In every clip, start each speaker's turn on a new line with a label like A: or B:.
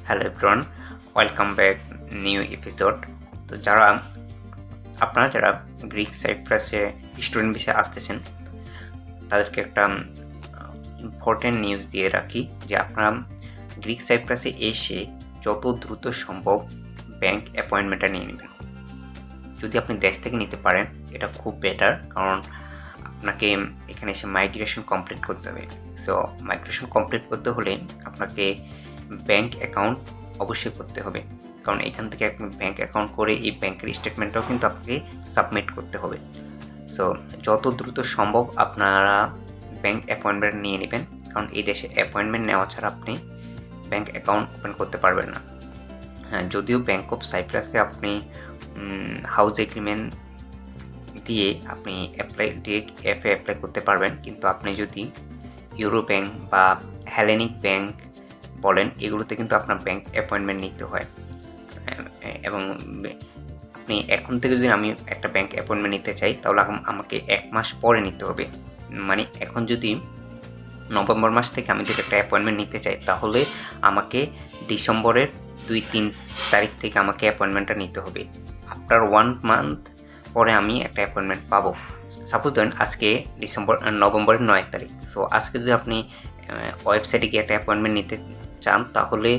A: Hello everyone, welcome back new episode. তো আপনারা যারা গ্রিক সাইপ্রাসে স্টুডেন্ট ভিসায় আসতেছেন তাদেরকে একটা ইম্পর্টেন্ট নিউজ দিয়ে রাখি যে আপনারা গ্রিক সাইপ্রাসে এসে যত দ্রুত সম্ভব ব্যাংক অ্যাপয়েন্টমেন্টটা নিয়ে নেবেন। যদি আপনি দেশ থেকে নিতে পারেন এটা খুব বেটার, কারণ আপনাকে এখানে এসে মাইগ্রেশন কমপ্লিট করতে হবে। সো মাইগ্রেশন কমপ্লিট করতে হলে আপনাকে ব্যাংক অ্যাকাউন্ট অবশ্যই করতে হবে, কারণ এখান থেকে আপনি ব্যাংক অ্যাকাউন্ট করে এই ব্যাংকের স্টেটমেন্টটাও কিন্তু আপনাকে সাবমিট করতে হবে। সো যত দ্রুত সম্ভব আপনারা ব্যাংক অ্যাপয়েন্টমেন্ট নিয়ে নেবেন, কারণ এই দেশে অ্যাপয়েন্টমেন্ট নেওয়া ছাড়া আপনি ব্যাংক অ্যাকাউন্ট ওপেন করতে পারবেন না। হ্যাঁ, যদিও ব্যাংক অফ সাইপ্রাসে আপনি হাউস এগ্রিমেন্ট দিয়ে আপনি ডিরেক্ট অ্যাপে অ্যাপ্লাই করতে পারবেন, কিন্তু আপনি যদি ইউরো ব্যাংক বা হেলেনিক ব্যাংক বলেন এগুলোতে কিন্তু আপনার ব্যাংক অ্যাপয়েন্টমেন্ট নিতে হয়। এবং আপনি এখন থেকে যদি আমি একটা ব্যাংক অ্যাপয়েন্টমেন্ট নিতে চাই তাহলে আমাকে 1 মাস পরে নিতে হবে। মানে এখন যদি নভেম্বর মাস থেকে আমি যদি একটা অ্যাপয়েন্টমেন্ট নিতে চাই তাহলে আমাকে ডিসেম্বরের 2-3 তারিখ থেকে আমাকে অ্যাপয়েন্টমেন্টটা নিতে হবে। আফটার 1 মান্থ পরে আমি একটা অ্যাপয়েন্টমেন্ট পাবো। সাপোজ ধরেন আজকে নভেম্বরের 9 তারিখ। সো আজকে যদি আপনি ওয়েবসাইটে গিয়ে একটা অ্যাপয়েন্টমেন্ট নিতে চান তাহলে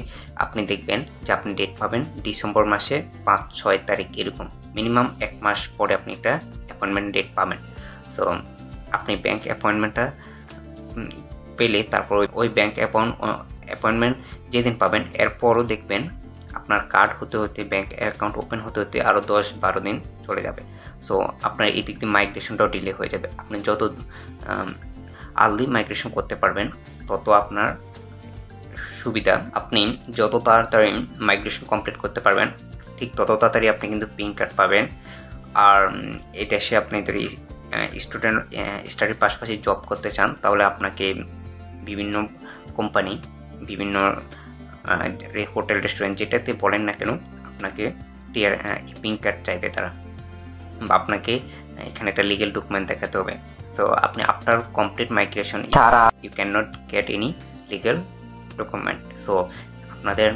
A: আপনি দেখবেন যে আপনি ডেট পাবেন ডিসেম্বর মাসে 5-6 তারিখ, এরকম মিনিমাম 1 মাস পরে আপনি একটা অ্যাপয়েন্টমেন্ট ডেট পাবেন। সো আপনি ব্যাংক অ্যাপয়েন্টমেন্টটা পেলে তারপর ওই ব্যাংক অ্যাপয়েন্টমেন্ট যেদিন পাবেন এরপরও দেখবেন আপনার কার্ড হতে ব্যাংক অ্যাকাউন্ট ওপেন হতে আরও 10-12 দিন চলে যাবে। সো আপনার এই দিক দিয়ে মাইগ্রেশনটাও ডিলে হয়ে যাবে। আপনি যত আর্লি মাইগ্রেশন করতে পারবেন তত আপনার সুবিধা। আপনি যত তাড়াতাড়ি মাইগ্রেশন কমপ্লিট করতে পারবেন ঠিক তত তাড়াতাড়ি আপনি কিন্তু পিন কার্ড পাবেন। আর এই দেশে আপনি যদি স্টাডির পাশাপাশি জব করতে চান তাহলে আপনাকে বিভিন্ন কোম্পানি, বিভিন্ন হোটেল, রেস্টুরেন্ট যেটাতে বলেন না কেন আপনাকে পিন কার্ড চাইবে তারা, বা আপনাকে এখানে একটা লিগেল ডকুমেন্ট দেখাতে হবে। তো আপনি after complete migration you can not get any legal document. So আপনাদের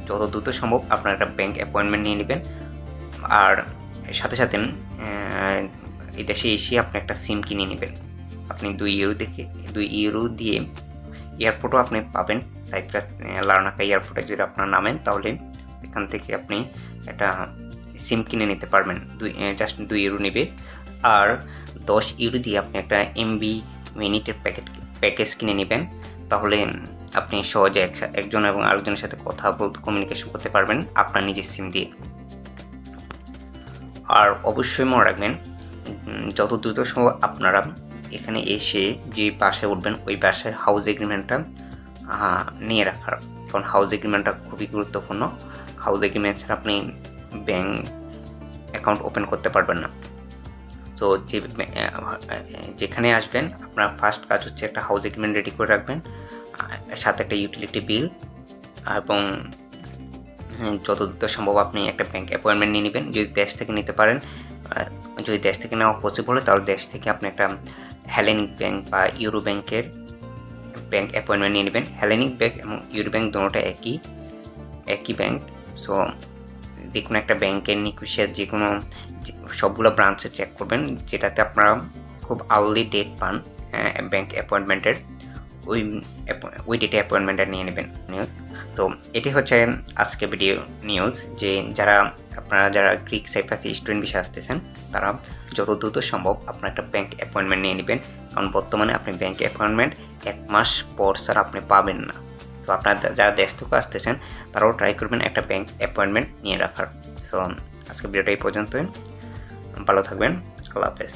A: যত দ্রুত সম্ভব আপনারা একটা ব্যাংক অ্যাপয়েন্টমেন্ট নিয়ে নেবেন। আর সাথে সাথে এই দেশে এসে আপনি একটা সিম কিনে নেবেন। আপনি 2 ইউরো দিয়ে এয়ারপোর্টও আপনি পাবেন। সাইপ্রাস লারনাকা এয়ারপোর্টে যদি আপনার নামেন তাহলে এখান থেকে আপনি একটা সিম কিনে নিতে পারবেন। জাস্ট 2 ইউরো নেবে। আর 10 ইউরো দিয়ে আপনি একটা এমবি মিনিটের প্যাকেজ কিনে নেবেন। তাহলে আপনি সহজে একজন এবং আরেকজনের সাথে কথা বলতে, কমিউনিকেশন করতে পারবেন আপনার নিজের সিম দিয়ে। আর অবশ্যই মনে রাখবেন যত দ্রুত সম্ভব আপনারা এখানে এসে যে বাসায় উঠবেন ওই বাসায় হাউস এগ্রিমেন্টটা নিয়ে রাখার, কারণ হাউস এগ্রিমেন্টটা খুবই গুরুত্বপূর্ণ। হাউস এগ্রিমেন্ট ছাড়া আপনি ব্যাংক অ্যাকাউন্ট ওপেন করতে পারবেন না। সো যেখানে আসবেন আপনার ফার্স্ট কাজ হচ্ছে একটা হাউস এগ্রিমেন্ট রেডি করে রাখবেন, সাথে একটা ইউটিলিটি বিল, এবং যত দ্রুত সম্ভব আপনি একটা ব্যাংক অ্যাপয়েন্টমেন্ট নিয়ে নেবেন। যদি দেশ থেকে নিতে পারেন, যদি দেশ থেকে নেওয়া পসিবল হয় তাহলে দেশ থেকে আপনি একটা হেলেনিক ব্যাংক বা ইউরো ব্যাংকের ব্যাংক অ্যাপয়েন্টমেন্ট নিয়ে নেবেন। হেলেনিক ব্যাংক এবং ইউরো ব্যাংক দুটোটা একই ব্যাংক। সো যে কোনো একটা ব্যাংকের নিকুশিয়া যে কোনো সবগুলো ব্রাঞ্চে চেক করবেন যেটাতে আপনারা খুব আর্লি ডেট পান ব্যাংক অ্যাপয়েন্টমেন্টের, ওই ডেটে অ্যাপয়েন্টমেন্টটা নিয়ে নেবেন নিউজ। তো এটি হচ্ছে আজকে ভিডিও নিউজ যে আপনারা যারা গ্রিক সাইপ্রাসে স্টুডেন্ট ভিসা আসতেছেন তারা যত দ্রুত সম্ভব আপনার একটা ব্যাংক অ্যাপয়েন্টমেন্ট নিয়ে নেবেন, কারণ বর্তমানে আপনি ব্যাংক অ্যাপয়েন্টমেন্ট 1 মাস পর স্যার আপনি পাবেন না। তো আপনারা যারা দেশ থেকে আসতেছেন তারাও ট্রাই করবেন একটা ব্যাংক অ্যাপয়েন্টমেন্ট নিয়ে রাখার। সো আজকে ভিডিওটা এই পর্যন্তই, ভালো থাকবেন, আল্লাহ হাফেজ।